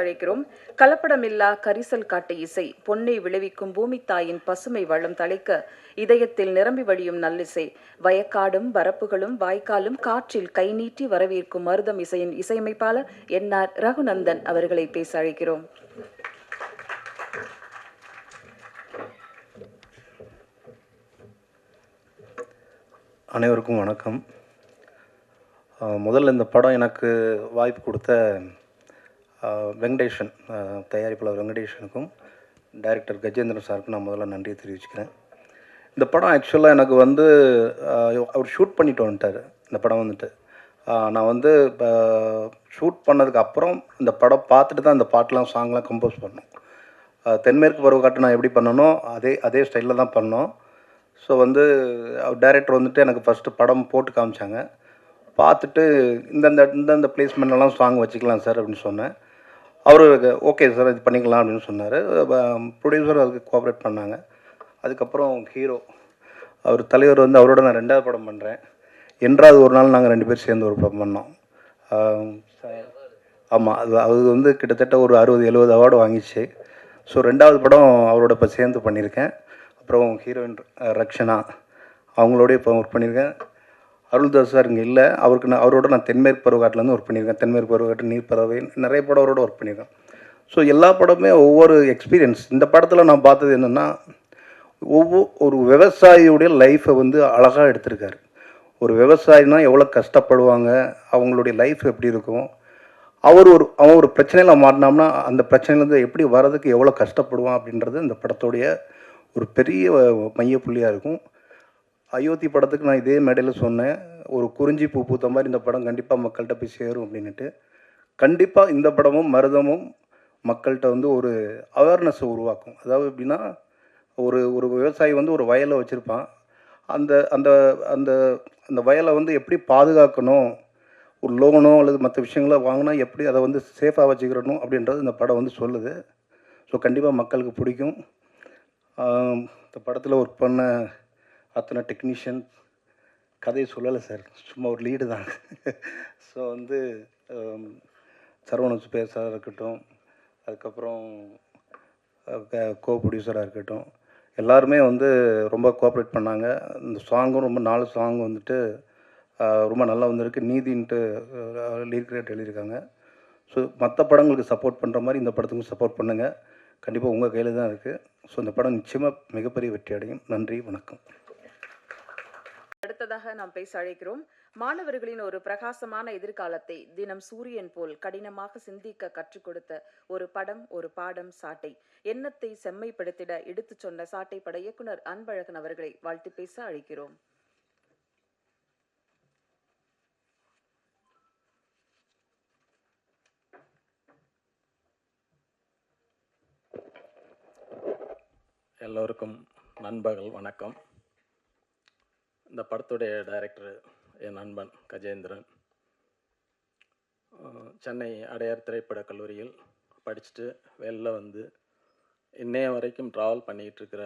அழைக்கிறோம். கலப்படமில்லா கரிசல் காட்டு இசை பொன்னை விளைவிக்கும் பூமி தாயின் பசுமை வளம் தழைக்க இதயத்தில் நிரம்பி வழியும் நல்லிசை வயக்காடும் வரப்புகளும் வாய்க்காலும் காற்றில் கை நீட்டி வரவேற்கும் மருதம் இசையின் இசையமைப்பாளர் என்ஆர் ரகுநந்தன் அவர்களை பேச அழைக்கிறோம். அனைவருக்கும் வணக்கம். முதல்ல இந்த படம் எனக்கு வாய்ப்பு கொடுத்த வெங்கடேஷன், தயாரிப்பாளர் வெங்கடேஷனுக்கும் டைரக்டர் கஜேந்திரன் சாருக்கும் நான் முதல்ல நன்றியை தெரிவிச்சுக்கிறேன். இந்த படம் ஆக்சுவலாக எனக்கு அவர் ஷூட் பண்ணிட்டு வந்துட்டார். இந்த படம் நான் ஷூட் பண்ணதுக்கு அப்புறம் இந்த படம் பார்த்துட்டு தான் இந்த பாட்டெலாம் சாங்லாம் கம்போஸ் பண்ணோம். தென்மேற்கு பருவக்காட்டு நான் எப்படி பண்ணனோ அதே ஸ்டைலில் தான் பண்ணோம். ஸோ டைரக்டர் எனக்கு ஃபஸ்ட்டு படம் போட்டு காமிச்சாங்க. பார்த்துட்டு இந்தந்த பிளேஸ்மெண்ட்லாம் சாங் வச்சுக்கலாம் சார் அப்படின்னு சொன்னேன். அவர் ஓகே சார் இது பண்ணிக்கலாம் அப்படின்னு சொன்னார். ப்ரொடியூசர் அதுக்கு கோஆப்ரேட் பண்ணாங்க. அதுக்கப்புறம் ஹீரோ அவர் தலைவர் அவரோட நான் 2வது படம் பண்ணுறேன். என்றாவது ஒரு நாள் நாங்கள் 2 பேர் சேர்ந்து ஒரு படம் பண்ணோம். ஆமாம், அது கிட்டத்தட்ட ஒரு 60-70 அவார்டு வாங்கிச்சு. ஸோ 2வது படம் அவரோட இப்போ சேர்ந்து பண்ணியிருக்கேன். அப்புறம் ஹீரோயின் ரக்ஷனா அவங்களோடய இப்போ ஒர்க் பண்ணியிருக்கேன். அருள்தாஸ் சார் இங்கே இல்லை, அவரோட நான் தென்மேற்கு பருவக்காட்டிலேருந்து ஒர்க் பண்ணியிருக்கேன். தென்மேற்கு பருவக்காட்டு, நீர் பறவை, நிறைய படம் அவரோட ஒர்க் பண்ணியிருக்கேன். ஸோ எல்லா படமே ஒவ்வொரு எக்ஸ்பீரியன்ஸ். இந்த படத்தில் நான் பார்த்தது என்னென்னா, ஒரு விவசாயியுடைய லைஃப்பை அழகாக எடுத்திருக்காரு. ஒரு விவசாயினா எவ்வளோ கஷ்டப்படுவாங்க, அவங்களுடைய லைஃப் எப்படி இருக்கும், அவன் ஒரு பிரச்சனையில் மாட்டினோம்னா அந்த பிரச்சனையிலேருந்து எப்படி வர்றதுக்கு எவ்வளோ கஷ்டப்படுவான் அப்படின்றது இந்த படத்தோடைய ஒரு பெரிய மையப்புள்ளியாக இருக்கும். அயோத்தி படத்துக்கு நான் இதே மேடையில் சொன்னேன், ஒரு குறிஞ்சி பூ பூத்த மாதிரி இந்த படம் கண்டிப்பாக மக்கள்கிட்ட போய் சேரும் அப்படின்ட்டு. கண்டிப்பாக இந்த படமும் மருதமும் மக்கள்கிட்ட ஒரு அவேர்னஸை உருவாக்கும். அதாவது எப்படின்னா, ஒரு விவசாயி ஒரு வயலை வச்சுருப்பான். அந்த அந்த அந்த அந்த வயலை எப்படி பாதுகாக்கணும், ஒரு லோனோ அல்லது மற்ற விஷயங்களோ வாங்கினா எப்படி அதை சேஃபாக வச்சுக்கிறணும் அப்படின்றது இந்த படம் சொல்லுது. ஸோ கண்டிப்பாக மக்களுக்கு பிடிக்கும். இந்த படத்தில் ஒர்க் பண்ண அத்தனை டெக்னீஷியன் கதையை சொல்லலை சார், சும்மா ஒரு லீடு தான். ஸோ சரவண சுப்பையா சார் இருக்கட்டும், அதுக்கப்புறம் கோ ப்ரொடியூசராக இருக்கட்டும், எல்லாருமே ரொம்ப கோஆப்ரேட் பண்ணாங்க. இந்த சாங்கும் ரொம்ப 4 சாங் ரொம்ப நல்லா வந்திருக்கு. நீதின்ட்டு லிரிக் எழுதியிருக்காங்க. ஸோ மற்ற படங்களுக்கு சப்போர்ட் பண்ணுற மாதிரி இந்த படத்துக்கும் சப்போர்ட் பண்ணுங்கள். கண்டிப்பாக உங்கள் கையில் தான் இருக்குது. ஸோ இந்த படம் நிச்சயமாக மிகப்பெரிய வெற்றி அடையும். நன்றி, வணக்கம். அடுத்ததாக நாம் பேச அழைக்கிறோம். மாணவர்களின் ஒரு பிரகாசமான எதிர்காலத்தை தினம் சூரியன் போல் கடினமாக சிந்திக்க கற்றுக் கொடுத்த ஒரு படம், ஒரு பாடம், சாட்டை. எண்ணத்தை செம்மைப்படுத்திட எடுத்துச் சொன்ன சாட்டை பட இயக்குனர் அன்பழகன் அவர்களை வாழ்த்து பேச அழைக்கிறோம். எல்லோருக்கும் நண்பர்கள் வணக்கம். இந்த படத்துடைய டைரக்டர் என் நண்பன் கஜேந்திரன். சென்னை அடையார் திரைப்படக் கல்லூரியில் படிச்சுட்டு வெளில இன்னைய வரைக்கும் ட்ராவல் பண்ணிக்கிட்டு இருக்கிற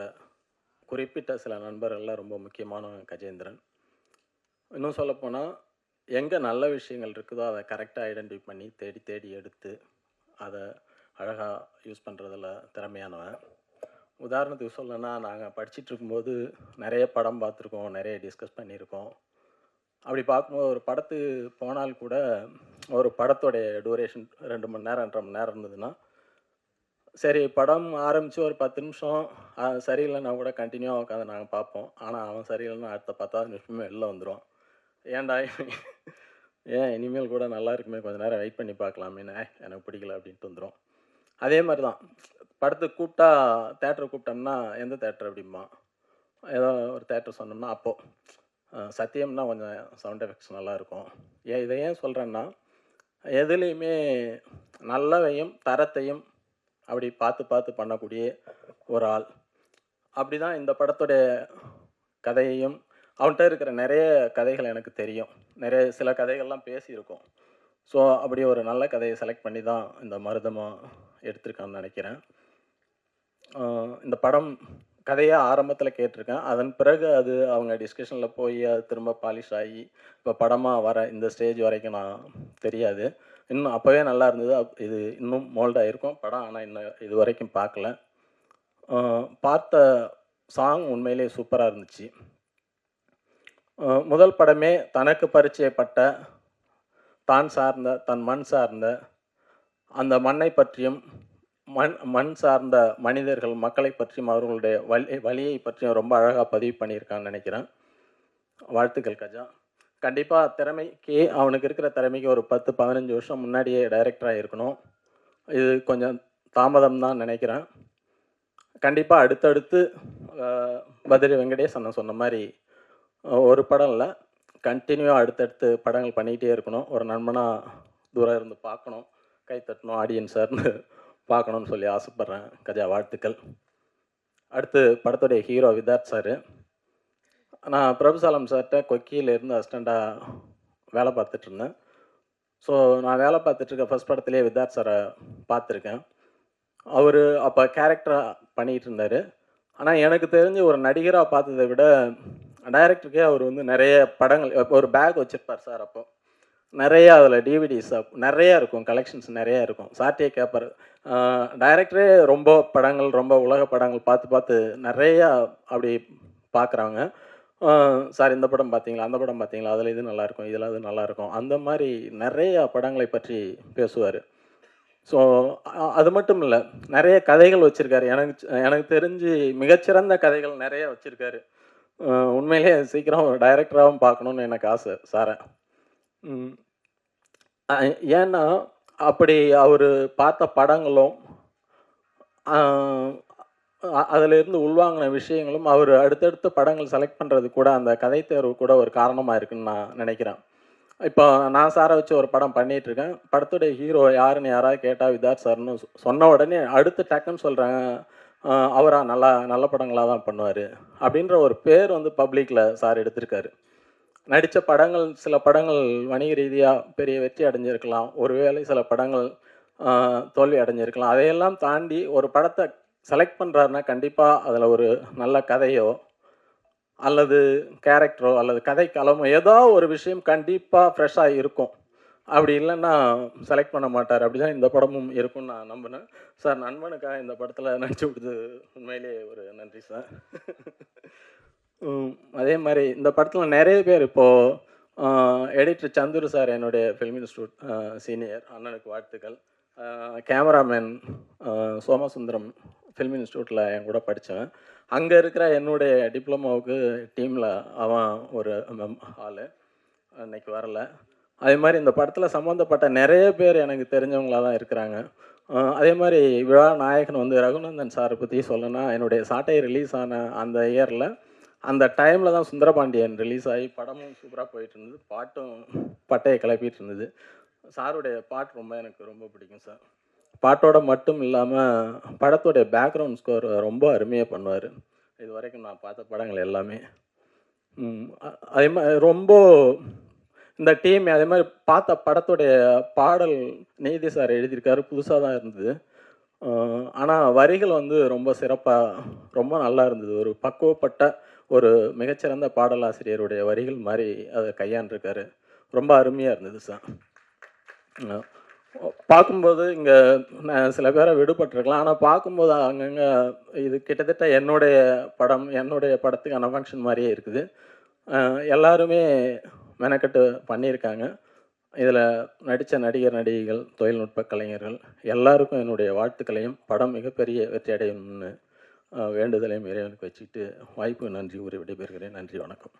குறிப்பிட்ட சில நண்பர்கள்லாம் ரொம்ப முக்கியமான கஜேந்திரன். இன்னும் சொல்லப்போனால் எங்கே நல்ல விஷயங்கள் இருக்குதோ அதை கரெக்டாக ஐடென்டிஃபை பண்ணி தேடி தேடி எடுத்து அதை அழகாக யூஸ் பண்ணுறதில் திறமையானவன். உதாரணத்துக்கு சொல்லணும்னா, நாங்கள் படிச்சுட்டு இருக்கும்போது நிறைய படம் பார்த்துருக்கோம், நிறைய டிஸ்கஸ் பண்ணியிருக்கோம். அப்படி பார்க்கும்போது ஒரு படத்துக்கு போனால் கூட ஒரு படத்தோடைய டூரேஷன் 2 மணி நேரம் 2.5 மணி நேரம் இருந்ததுன்னா, சரி படம் ஆரம்பித்து ஒரு 10 நிமிஷம் சரியில்லைன்னா கூட கண்டினியூவாக உட்காந்து நாங்கள் பார்ப்போம். ஆனால் அவன் சரியில்லைன்னா அடுத்த 10வது நிமிஷமே வெளில வந்துடும். ஏன்டா ஏன் இனிமேல் கூட நல்லா இருக்குமே, கொஞ்சம் நேரம் வெயிட் பண்ணி பார்க்கலாமேன்னு, எனக்கு பிடிக்கல அப்படின்ட்டு வந்துடும். அதே மாதிரி தான் படத்துக்கு கூப்பிட்டா, தேட்டருக்கு கூப்பிட்டோம்னா எந்த தேட்டர் அப்படிமா, ஏதோ ஒரு தேட்டர் சொன்னோம்னா அப்போது சத்தியம்னா கொஞ்சம் சவுண்ட் எஃபெக்ட்ஸ் நல்லாயிருக்கும். இதை ஏன் சொல்கிறேன்னா, எதுலேயுமே நல்லவையும் தரத்தையும் அப்படி பார்த்து பார்த்து பண்ணக்கூடிய ஒரு ஆள். அப்படி தான் இந்த படத்துடைய கதையையும், அவன்கிட்ட இருக்கிற நிறைய கதைகள் எனக்கு தெரியும், சில கதைகள்லாம் பேசியிருக்கோம். ஸோ அப்படி ஒரு நல்ல கதையை செலக்ட் பண்ணி தான் இந்த மருதமாக எடுத்திருக்கான்னு நினைக்கிறேன். இந்த படம் கதையாக ஆரம்பத்தில் கேட்டிருக்கேன். அதன் பிறகு அது அவங்க டிஸ்கஷனில் போய் அது திரும்ப பாலிஷ் ஆகி இப்போ படமாக வர இந்த ஸ்டேஜ் வரைக்கும் நான் தெரியாது. இன்னும் அப்போவே நல்லா இருந்தது. இது இன்னும் மோல்ட் ஆகிருக்கும் படம், ஆனால் இன்னும் இது வரைக்கும் பார்க்கல. பார்த்த சாங் உண்மையிலேயே சூப்பராக இருந்துச்சு. முதல் படமே தனக்கு பரிச்சயப்பட்ட, தான் சார்ந்த, தன் மண் சார்ந்த அந்த மண்ணை பற்றியும் மண் சார்ந்த மனிதர்கள், மக்களை பற்றியும் அவர்களுடைய வலியை பற்றியும் ரொம்ப அழகாக பதிவு பண்ணியிருக்கான்னு நினைக்கிறேன். வாழ்த்துக்கள் கஜா. கண்டிப்பாக திறமைக்கு, அவனுக்கு இருக்கிற திறமைக்கு ஒரு 10-15 வருஷம் முன்னாடியே டைரக்டராக இருக்கணும். இது கொஞ்சம் தாமதம் தான் நினைக்கிறேன். கண்டிப்பாக அடுத்தடுத்து பத்ரி வெங்கடேஷ் அண்ணன் சொன்ன மாதிரி ஒரு படம் இல்லை, கண்டினியூவாக அடுத்தடுத்து படங்கள் பண்ணிக்கிட்டே இருக்கணும். ஒரு நண்பனாக தூரம் இருந்து பார்க்கணும், கை தட்டணும், ஆடியன்ஸார்னு பார்க்கணுன்னு சொல்லி ஆசைப்பட்றேன். கஜா வாழ்த்துக்கள். அடுத்து படத்துடைய ஹீரோ விதார்த் சார். நான் பிரபுசாலம் சார்கிட்ட கொக்கியிலேருந்து அசிஸ்டண்ட்டாக வேலை பார்த்துட்ருந்தேன். ஸோ நான் வேலை பார்த்துட்ருக்க ஃபஸ்ட் படத்துலேயே விதார்த் சாரை பார்த்துருக்கேன். அவர் அப்போ கேரக்டராக பண்ணிகிட்டு இருந்தார். ஆனால் எனக்கு தெரிஞ்சு ஒரு நடிகராக பார்த்ததை விட டைரக்டருக்கே அவர் வந்து நிறைய படங்கள், ஒரு பேக் வச்சுருப்பார் சார். அப்போ நிறையா அதில் டிவிடிஸ் நிறையா இருக்கும், கலெக்ஷன்ஸ் நிறையா இருக்கும். சார்ட்டே கேட்பார். டைரக்டரே ரொம்ப படங்கள், ரொம்ப உலக படங்கள் பார்த்து நிறையா அப்படி பார்க்குறாங்க. சார் இந்த படம் பார்த்தீங்களா, அந்த படம் பார்த்தீங்களா, அதில் இது நல்லாயிருக்கும், இதில் அது நல்லாயிருக்கும், அந்த மாதிரி நிறையா படங்களை பற்றி பேசுவார். ஸோ அது மட்டும் இல்லை, நிறைய கதைகள் வச்சுருக்காரு. எனக்கு தெரிஞ்சு மிகச்சிறந்த கதைகள் நிறைய வச்சுருக்காரு. உண்மையிலே சீக்கிரம் டைரக்டராகவும் பார்க்கணுன்னு எனக்கு ஆசை சாரை. ஏன்னா அப்படி அவர் பார்த்த படங்களும் அதிலிருந்து உள்வாங்கின விஷயங்களும் அவர் அடுத்தடுத்த படங்கள் செலக்ட் பண்ணுறது கூட அந்த கதை தேர்வு கூட ஒரு காரணமாக இருக்குதுன்னு நான் நினைக்கிறேன். இப்போ நான் சாரை வச்சு ஒரு படம் பண்ணிகிட்ருக்கேன். படத்துடைய ஹீரோ யாருன்னு யாராவது கேட்டால் விதார்த் சார்னு சொன்ன உடனே அடுத்து டக்குன்னு சொல்கிறாங்க, அவராக நல்ல படங்களாக தான் பண்ணுவார் அப்படின்ற ஒரு பேர் வந்து பப்ளிக்கில் சார் எடுத்திருக்காரு. நடித்த படங்கள், சில படங்கள் வணிக ரீதியாக பெரிய வெற்றி அடைஞ்சிருக்கலாம், ஒருவேளை சில படங்கள் தோல்வி அடைஞ்சிருக்கலாம். அதையெல்லாம் தாண்டி ஒரு படத்தை செலக்ட் பண்ணுறாருன்னா கண்டிப்பாக அதில் ஒரு நல்ல கதையோ அல்லது கேரக்டரோ அல்லது கதை களமோ ஏதோ ஒரு விஷயம் கண்டிப்பாக ஃப்ரெஷ்ஷாக இருக்கும். அப்படி இல்லைன்னா செலக்ட் பண்ண மாட்டார். அப்படி தான் இந்த படமும் இருக்கும்னு நான் நம்பினேன். சார் நண்பனுக்காக இந்த படத்தில் நடிச்சு கொடுத்தது உண்மையிலே ஒரு நன்றி சார். அதே மாதிரி இந்த படத்தில் நிறைய பேர், இப்போது எடிட்டர் சந்துரு சார் என்னுடைய ஃபில்ம் இன்ஸ்டியூட் சீனியர், அண்ணனுக்கு வாழ்த்துக்கள். கேமராமேன் சோமசுந்தரம் ஃபில்ம் இன்ஸ்டியூட்டில் என் கூட படித்தவன். அங்கே இருக்கிற என்னுடைய டிப்ளமோவுக்கு டீமில் அவன் ஒரு ஆள், அன்னைக்கு வரல. அதே மாதிரி இந்த படத்தில் சம்மந்தப்பட்ட நிறைய பேர் எனக்கு தெரிஞ்சவங்களாக தான் இருக்கிறாங்க. அதே மாதிரி விழா நாயகன் வந்து ரகுநந்தன் சாரை பற்றி சொல்லணும்னா, என்னுடைய சாட்டை ரிலீஸ் ஆன அந்த இயரில், அந்த டைமில் தான் சுந்தரபாண்டியன் ரிலீஸ் ஆகி படமும் சூப்பராக போயிட்டு இருந்தது, பாட்டும் பட்டையை கிளப்பிட்டு இருந்தது. சாருடைய பாட்டு எனக்கு ரொம்ப பிடிக்கும் சார். பாட்டோட மட்டும் இல்லாமல் படத்தோடைய பேக்ரவுண்ட் ஸ்கோர் ரொம்ப அருமையாக பண்ணுவார். இது வரைக்கும் நான் பார்த்த படங்கள் எல்லாமே அதே மாதிரி ரொம்ப இந்த டீம், அதே மாதிரி பார்த்த படத்துடைய பாடல் நீதி சார் எழுதியிருக்காரு, புதுசாக தான் இருந்தது. ஆனால் வரிகள் வந்து ரொம்ப சிறப்பாக, ரொம்ப நல்லா இருந்தது. ஒரு பக்குவப்பட்ட ஒரு மிகச்சிறந்த பாடலாசிரியருடைய வரிகள் மாதிரி அதை கையாண்டிருக்காரு. ரொம்ப அருமையாக இருந்தது சார். பார்க்கும்போது இங்கே நான் சில பேரை விடுபட்டிருக்கலாம், ஆனால் பார்க்கும்போது அங்கங்கே இது கிட்டத்தட்ட என்னுடைய படத்துக்கான ஃபங்க்ஷன் மாதிரியே இருக்குது. எல்லாருமே மெனக்கட்டு பண்ணியிருக்காங்க. இதில் நடித்த நடிகர் நடிகைகள், தொழில்நுட்ப கலைஞர்கள் எல்லாருக்கும் என்னுடைய வாழ்த்துக்களையும், படம் மிகப்பெரிய வெற்றி அடையணும்னு வேண்டுதலையும் இறைவனுக்கு வச்சுக்கிட்டு வாய்ப்பு நன்றி கூறி விடைபெறுகிறேன். நன்றி, வணக்கம்.